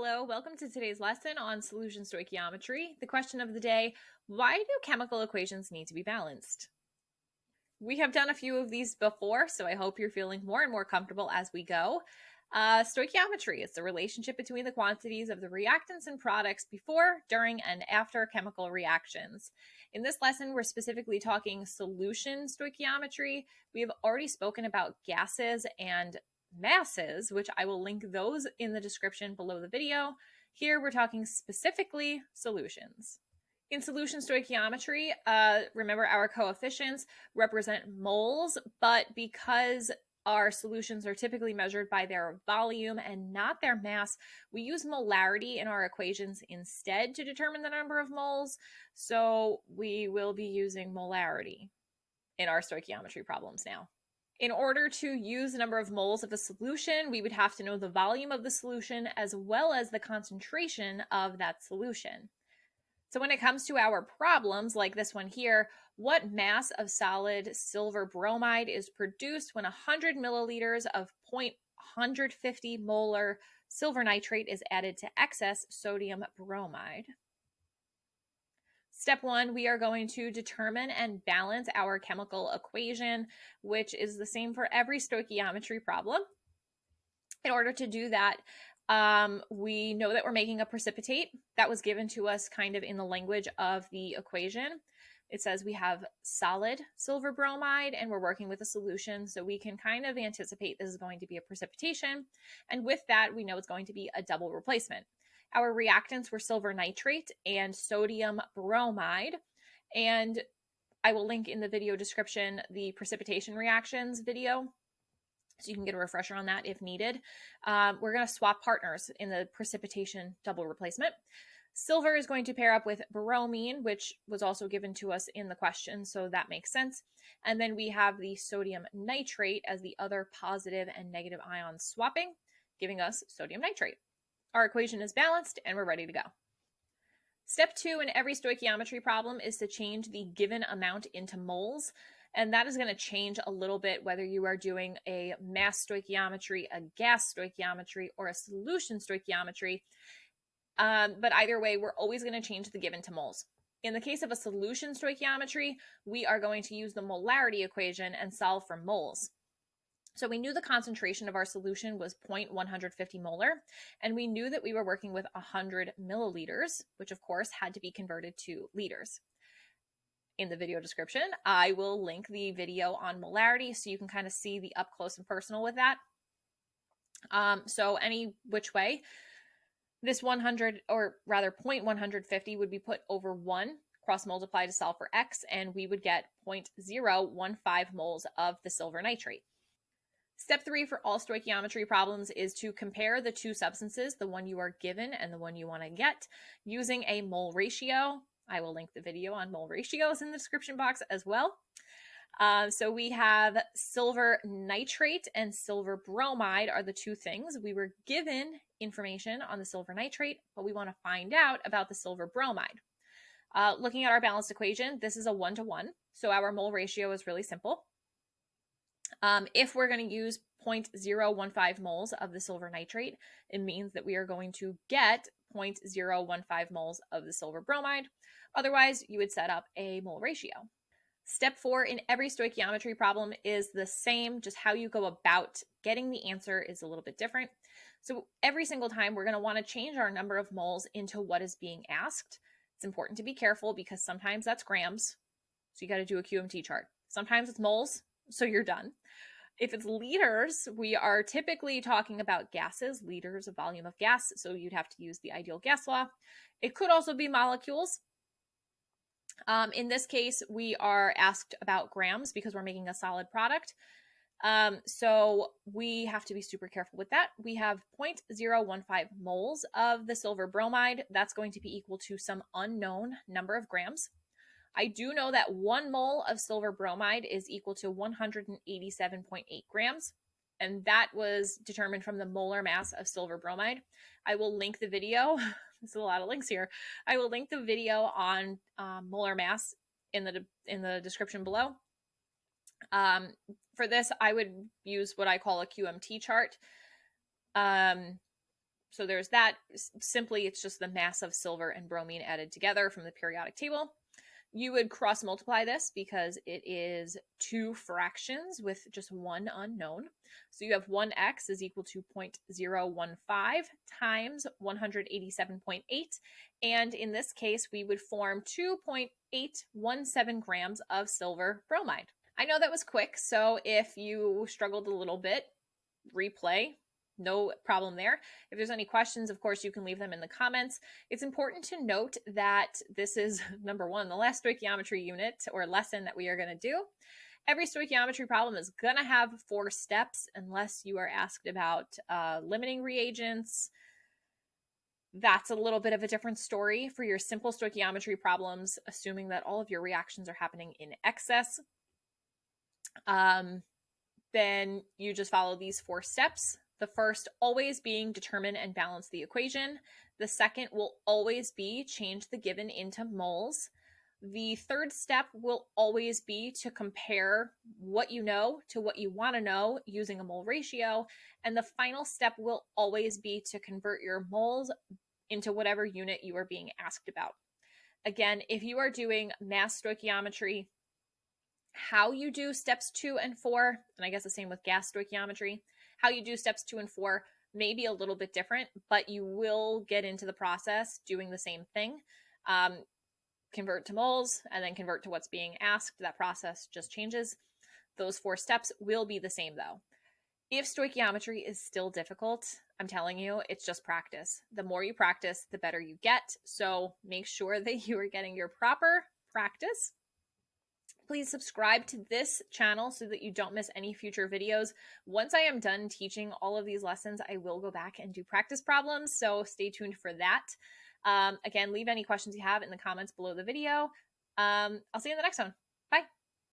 Hello, welcome to today's lesson on solution stoichiometry. The question of the day, why do chemical equations need to be balanced? We have done a few of these before, so I hope you're feeling more and more comfortable as we go. Stoichiometry is the relationship between the quantities of the reactants and products before, during, and after chemical reactions. In this lesson, we're specifically talking solution stoichiometry. We have already spoken about gases and masses, which I will link those in the description below the video. Here we're talking specifically solutions. In solution stoichiometry, remember our coefficients represent moles, but because our solutions are typically measured by their volume and not their mass, we use molarity in our equations instead to determine the number of moles. So we will be using molarity in our stoichiometry problems now. In order to use the number of moles of a solution, we would have to know the volume of the solution as well as the concentration of that solution. So when it comes to our problems, like this one here, what mass of solid silver bromide is produced when 100 milliliters of 0.150 molar silver nitrate is added to excess sodium bromide? Step one, we are going to determine and balance our chemical equation, which is the same for every stoichiometry problem. In order to do that, we know that we're making a precipitate that was given to us kind of in the language of the equation. It says we have solid silver bromide and we're working with a solution, so we can kind of anticipate this is going to be a precipitation. And with that, we know it's going to be a double replacement. Our reactants were silver nitrate and sodium bromide. And I will link in the video description the precipitation reactions video, so you can get a refresher on that if needed. We're going to swap partners in the precipitation double replacement. Silver is going to pair up with bromine, which was also given to us in the question, so that makes sense. And then we have the sodium nitrate as the other positive and negative ions swapping, giving us sodium nitrate. Our equation is balanced and we're ready to go. Step two in every stoichiometry problem is to change the given amount into moles. And that is going to change a little bit whether you are doing a mass stoichiometry, a gas stoichiometry, or a solution stoichiometry. But either way, we're always going to change the given to moles. In the case of a solution stoichiometry, we are going to use the molarity equation and solve for moles. So we knew the concentration of our solution was 0.150 molar, and we knew that we were working with 100 milliliters, which of course had to be converted to liters. In the video description, I will link the video on molarity so you can kind of see the up close and personal with that. So any which way, this 100, or rather 0.150 would be put over 1, cross multiply to solve for x, and we would get 0.015 moles of the silver nitrate. Step three for all stoichiometry problems is to compare the two substances, the one you are given and the one you want to get, using a mole ratio. I will link the video on mole ratios in the description box as well. So we have silver nitrate and silver bromide are the two things. We were given information on the silver nitrate, but we want to find out about the silver bromide. Looking at our balanced equation, this is a 1-to-1, so our mole ratio is really simple. If we're going to use 0.015 moles of the silver nitrate, it means that we are going to get 0.015 moles of the silver bromide. Otherwise, you would set up a mole ratio. Step four in every stoichiometry problem is the same, just how you go about getting the answer is a little bit different. So every single time we're going to want to change our number of moles into what is being asked. It's important to be careful because sometimes that's grams, so you got to do a QMT chart. Sometimes it's moles, so you're done. If it's liters, we are typically talking about gases, liters of volume of gas, so you'd have to use the ideal gas law. It could also be molecules. In this case, we are asked about grams because we're making a solid product. So we have to be super careful with that. We have 0.015 moles of the silver bromide. That's going to be equal to some unknown number of grams. I do know that 1 mole of silver bromide is equal to 187.8 grams, and that was determined from the molar mass of silver bromide. I will link the video. There's a lot of links here. I will link the video on molar mass in the description below. For this, I would use what I call a QMT chart. So there's that. Simply, it's just the mass of silver and bromine added together from the periodic table. You would cross multiply this because it is two fractions with just one unknown. So you have 1x is equal to 0.015 times 187.8. And in this case, we would form 2.817 grams of silver bromide. I know that was quick, so if you struggled a little bit, replay. No problem there. If there's any questions, of course, you can leave them in the comments. It's important to note that this is, number one, the last stoichiometry unit or lesson that we are going to do. Every stoichiometry problem is going to have 4 steps unless you are asked about limiting reagents. That's a little bit of a different story. For your simple stoichiometry problems, assuming that all of your reactions are happening in excess, then you just follow these 4 steps. The first always being determine and balance the equation. The second will always be change the given into moles. The third step will always be to compare what you know to what you want to know using a mole ratio. And the final step will always be to convert your moles into whatever unit you are being asked about. Again, if you are doing mass stoichiometry, how you do steps 2 and 4, and I guess the same with gas stoichiometry, how you do steps 2 and 4 may be a little bit different, but you will get into the process doing the same thing. Convert to moles and then convert to what's being asked. That process just changes. Those 4 steps will be the same though. If stoichiometry is still difficult, I'm telling you, it's just practice. The more you practice, the better you get. So make sure that you are getting your proper practice. Please subscribe to this channel so that you don't miss any future videos. Once I am done teaching all of these lessons, I will go back and do practice problems, so stay tuned for that. Again, leave any questions you have in the comments below the video. I'll see you in the next one. Bye.